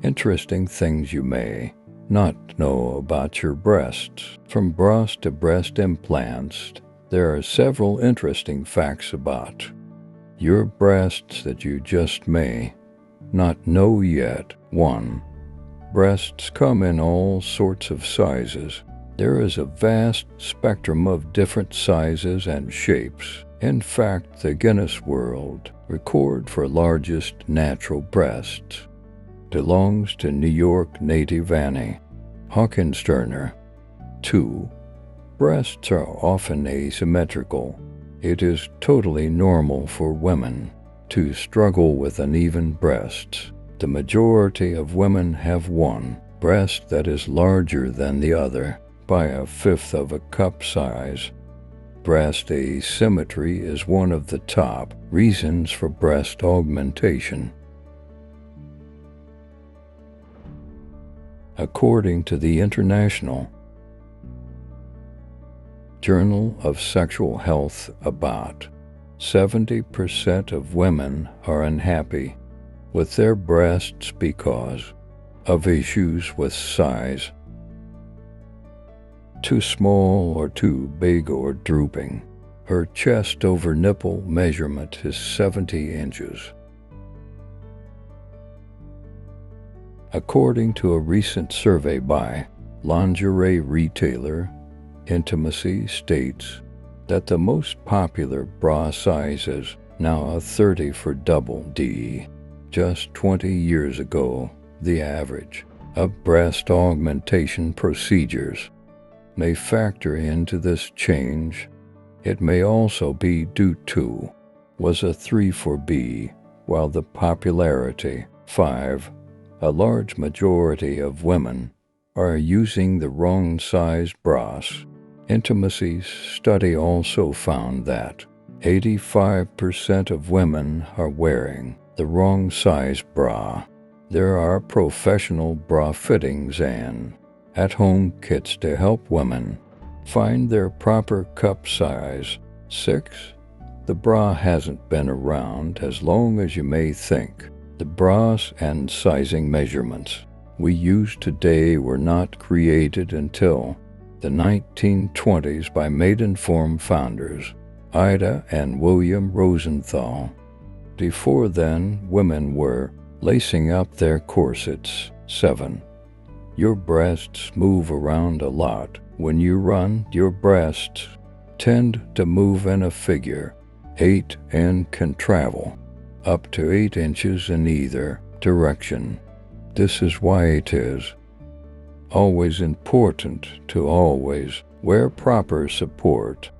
Interesting things you may not know about your breasts. From bras to breast implants, there are several interesting facts about your breasts that you just may not know yet. 1. Breasts come in all sorts of sizes. There is a vast spectrum of different sizes and shapes. In fact, the Guinness World Record for largest natural breasts belongs to New York native Annie Hawkins-Turner. 2. Breasts are often asymmetrical. It is totally normal for women to struggle with uneven breasts. The majority of women have one breast that is larger than the other by a fifth of a cup size. Breast asymmetry is one of the top reasons for breast augmentation. According to the International Journal of Sexual Health, about 70% of women are unhappy with their breasts because of issues with size. Too small or too big or drooping. Her chest over nipple measurement is 70 inches. According to a recent survey by lingerie retailer Intimacy states that the most popular bra size is now a 30 for double D. Just 20 years ago, the average of breast augmentation procedures may factor into this change. It may also be due to was a 3 for B, while the popularity 5. A large majority of women are using the wrong size bras. Intimacy's study also found that 85% of women are wearing the wrong size bra. There are professional bra fittings and at-home kits to help women find their proper cup size. 6. The bra hasn't been around as long as you may think. The bras and sizing measurements we use today were not created until the 1920s by Maidenform founders Ida and William Rosenthal. Before then, women were lacing up their corsets. 7. Your breasts move around a lot. When you run, your breasts tend to move in a figure 8 and can travel up to 8 inches in either direction. This is why it is always important to always wear proper support